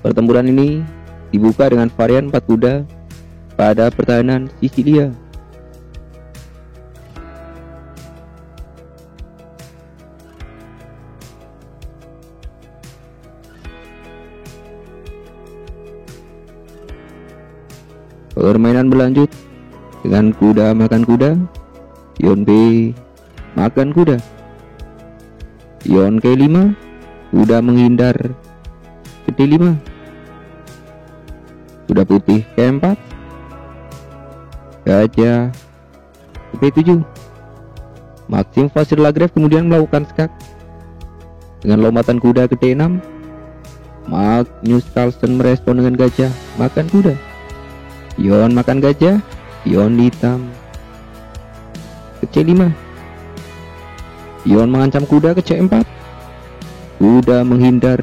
Pertempuran ini dibuka dengan varian 4 kuda pada pertahanan Sisilia. Permainan berlanjut dengan kuda makan kuda, pion B makan kuda, pion K5, kuda menghindar ke D5, kuda putih K4, gajah ke B7. Maxim Vachier-Lagrave kemudian melakukan skak dengan lompatan kuda ke D6. Magnus Carlsen merespon dengan gajah makan kuda, pion makan gajah, pion hitam ke C5, pion mengancam kuda ke C4, kuda menghindar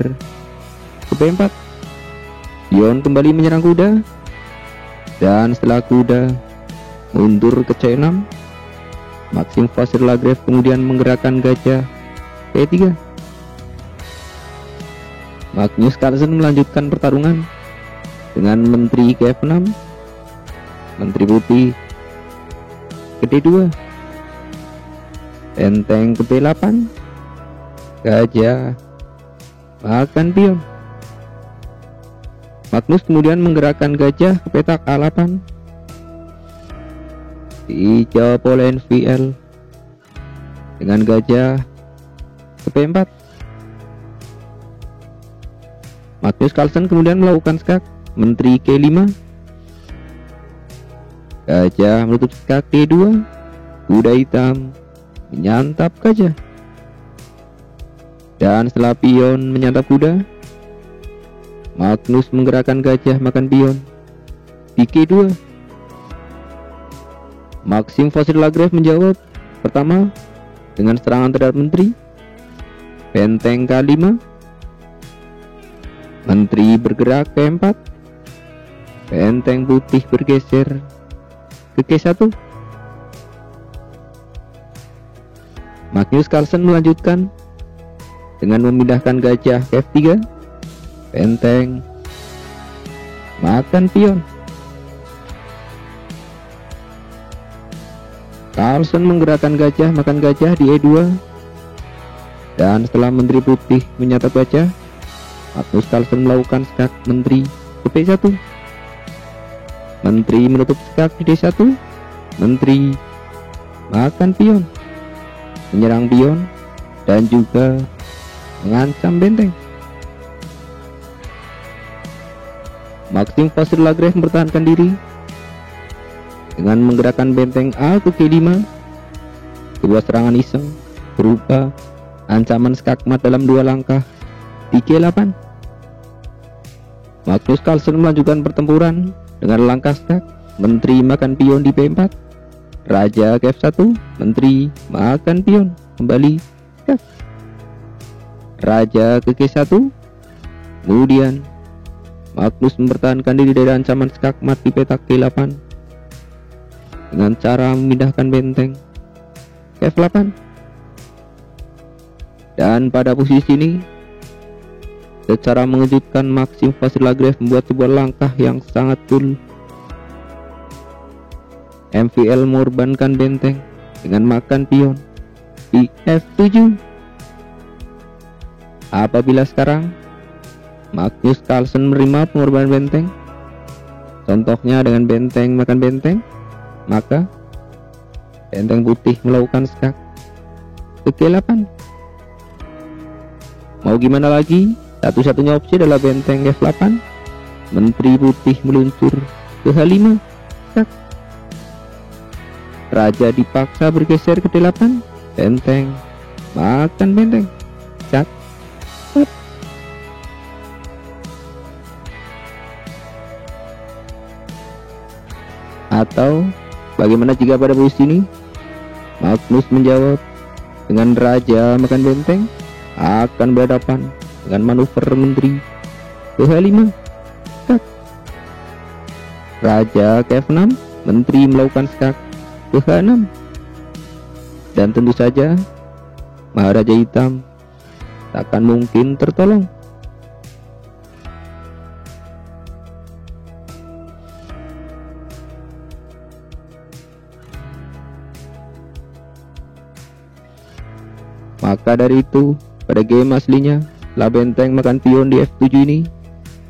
ke B4, pion kembali menyerang kuda, dan setelah kuda mundur ke C6, Maxim Vachier-Lagrave kemudian menggerakkan gajah ke E3. Magnus Carlsen melanjutkan pertarungan dengan menteri ke F6, menteri putih ke D2, benteng ke B8, gajah makan pion. Magnus kemudian menggerakkan gajah ke petak A8, dijawab oleh NVL dengan gajah ke B4. Magnus Carlsen kemudian melakukan skak menteri K5, gajah menutup skak D2, kuda hitam menyantap gajah, dan setelah pion menyantap kuda, Magnus menggerakkan gajah makan pion di K2. Maxim Vachier-Lagrave menjawab pertama dengan serangan terhadap menteri, benteng K5, menteri bergerak ke E4, benteng putih bergeser ke K1. Magnus Carlsen melanjutkan dengan memindahkan gajah ke F3, benteng makan pion. Carlsen menggerakkan gajah makan gajah di E2, dan setelah menteri putih menyantap gajah, Magnus Carlsen melakukan skak menteri ke B1, menteri menutup skak di D1, menteri makan pion, menyerang pion, dan juga mengancam benteng. Maxim Vachier-Lagrave mempertahankan diri dengan menggerakkan benteng A ke K5. Sebuah serangan iseng berupa ancaman skakmat dalam 2 langkah di K8. Magnus Carlsen melanjutkan pertempuran dengan langkah skak menteri makan pion di B4, raja ke F1, menteri makan pion, kembali skak, raja ke K1. Kemudian Magnus mempertahankan diri dari ancaman skakmat di petak K8 dengan cara memindahkan benteng ke F8. Dan pada posisi ini, secara mengejutkan, Maxim Vachier-Lagrave membuat sebuah langkah yang sangat cool. MVL mengorbankan benteng dengan makan pion di F7. Apabila sekarang Magnus Carlsen menerima pengorbanan benteng, contohnya dengan benteng makan benteng, maka benteng putih melakukan skak ke K8. Mau gimana lagi? Satu-satunya opsi adalah benteng F8, menteri putih meluncur ke H5, skak. Raja dipaksa bergeser ke D8, benteng makan benteng, skak. Atau bagaimana jika pada posisi ini Magnus menjawab dengan raja makan benteng akan berhadapan dengan manuver menteri ke H5, skak. Raja ke F6, menteri melakukan skak ke H6, dan tentu saja Maharaja Hitam takkan mungkin tertolong. Maka dari itu, pada game aslinya, setelah benteng makan pion di F7 ini,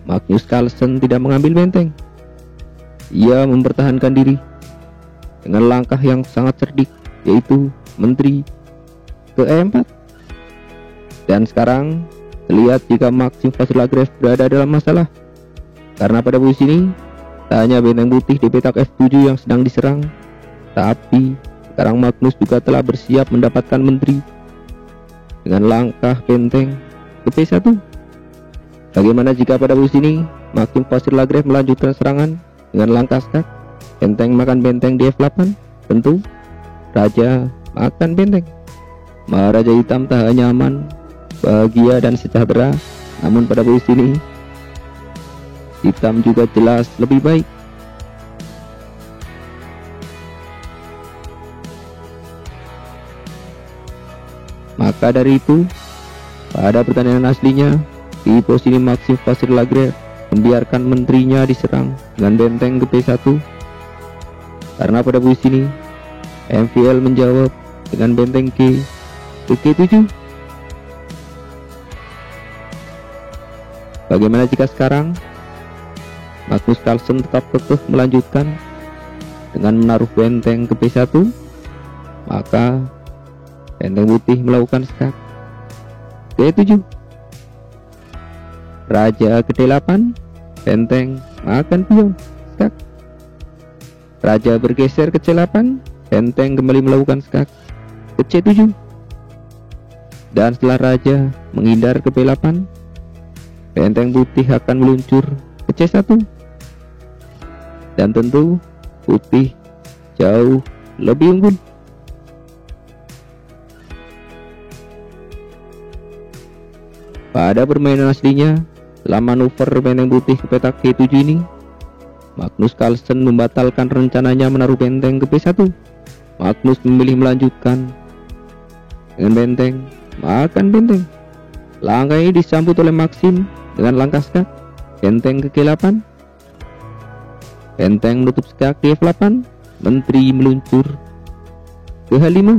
Magnus Carlsen tidak mengambil benteng. Ia mempertahankan diri dengan langkah yang sangat cerdik, yaitu menteri ke E4. Dan sekarang terlihat jika Maxim Vasilagrev berada dalam masalah, karena pada posisi ini tak hanya benteng putih di petak F7 yang sedang diserang, tapi sekarang Magnus juga telah bersiap mendapatkan menteri dengan langkah benteng ke P1. Bagaimana jika pada posisi ini Maxim Vasilagrev melanjutkan serangan dengan langkah skak, benteng makan benteng di F8? Tentu raja makan benteng. Maharaja hitam tak hanya aman, bahagia dan sejahtera, namun pada posisi ini hitam juga jelas lebih baik. Maka dari itu, pada pertandingan aslinya, di posisi Maxim Vasilagrev membiarkan menterinya diserang dengan benteng ke P1, karena pada posisi ini MVL menjawab dengan benteng ke G7. Bagaimana jika sekarang Magnus Carlsen tetap kekeh melanjutkan dengan menaruh benteng ke P1? Maka benteng putih melakukan skak G7. Raja ke D8, benteng makan pion, skak. Raja bergeser ke C8, benteng kembali melakukan skak ke C7. Dan setelah raja menghindar ke P8, benteng putih akan meluncur ke C1. Dan tentu putih jauh lebih unggul. Pada permainan aslinya, setelah manuver benteng putih ke petak G7 ini, Magnus Carlsen membatalkan rencananya menaruh benteng ke P1. Magnus memilih melanjutkan dengan benteng makan benteng. Langkah ini disambut oleh Maxim dengan langkah skak, benteng ke G8. Benteng menutup skak di F8, menteri meluncur ke H5,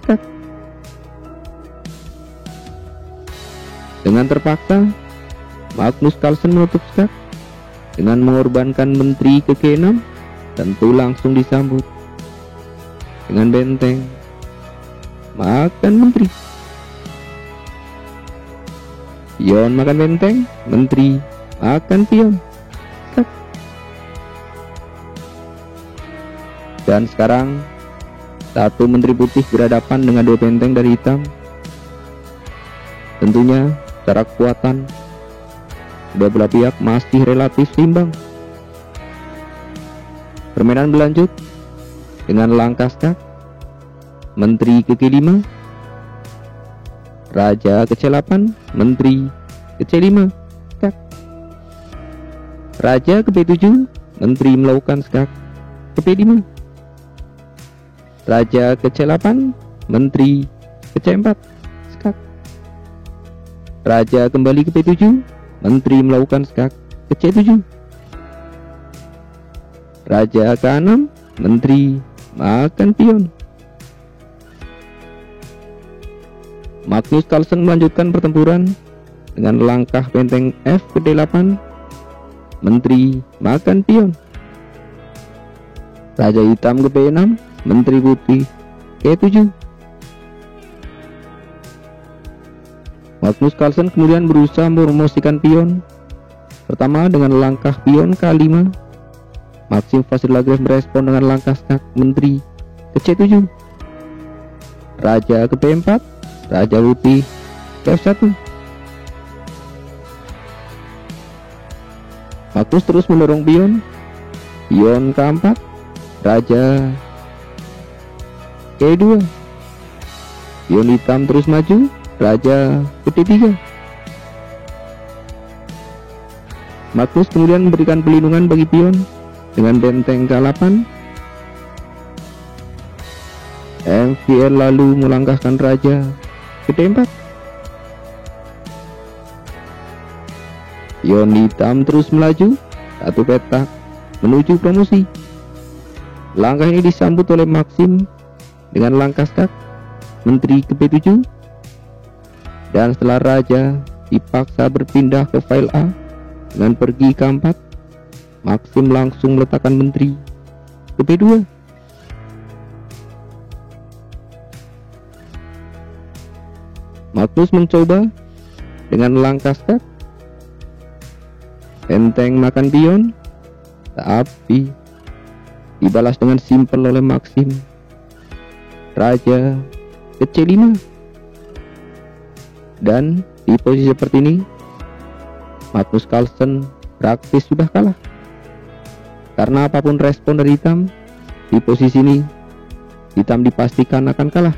skak. Dengan terpaksa, Magnus Carlsen menutup skak dengan mengorbankan menteri ke G6, tentu langsung disambut dengan benteng makan menteri. Pion makan benteng, menteri makan pion, skak. Dan sekarang satu menteri putih berhadapan dengan dua benteng dari hitam. Tentunya secara kekuatan kedua belah pihak masih relatif seimbang. Permainan berlanjut dengan langkah skak, menteri ke G5, raja ke C8, menteri ke C5, skak. Raja ke B7, menteri melakukan skak ke P5. Raja ke C8, menteri ke C4, skak. Raja kembali ke P7, menteri melakukan skak ke C7. Raja ke 6, menteri makan pion. Magnus Carlsen melanjutkan pertempuran dengan langkah benteng F ke D8, menteri makan pion. Raja hitam ke B6, menteri putih G7. Magnus Carlsen kemudian berusaha mempromosikan pion. Pertama dengan langkah pion K5. Maxim Vasilagrev merespon dengan langkah skak, menteri ke C7. Raja ke B4, raja putih ke F1. Magnus terus mendorong pion. Pion K4, raja K2. Pion hitam terus maju, raja ke D3. Magnus kemudian memberikan pelindungan bagi pion dengan benteng K8. MVL lalu melangkahkan raja ke D4. Pion hitam terus melaju satu petak menuju promosi. Langkah ini disambut oleh Maxim dengan langkah skak, menteri ke B7, Dan setelah raja dipaksa berpindah ke file A dengan pergi ke 4, Maxim langsung meletakkan menteri ke B2. Magnus mencoba dengan langkah step, benteng makan pion, tapi dibalas dengan simpel oleh Maxim. Raja ke C5. Dan di posisi seperti ini, Magnus Carlsen praktis sudah kalah. Karena apapun respon dari hitam, di posisi ini hitam dipastikan akan kalah.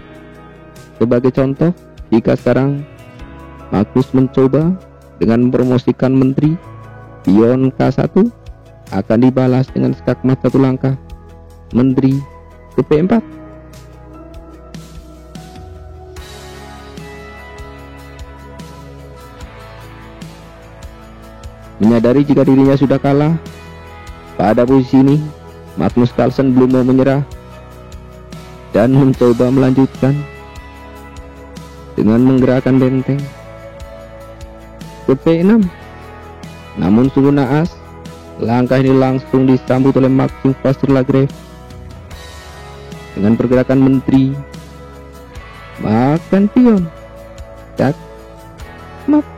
Sebagai contoh, jika sekarang Magnus mencoba dengan mempromosikan menteri, pion K1 akan dibalas dengan skakmat 1 langkah, menteri ke P4. Menyadari jika dirinya sudah kalah, pada posisi ini Magnus Carlsen belum mau menyerah dan mencoba melanjutkan dengan menggerakkan benteng ke P6. Namun sungguh naas, langkah ini langsung disambut oleh Maxim Vachier-Lagrave dengan pergerakan menteri makan pion. Cak, map.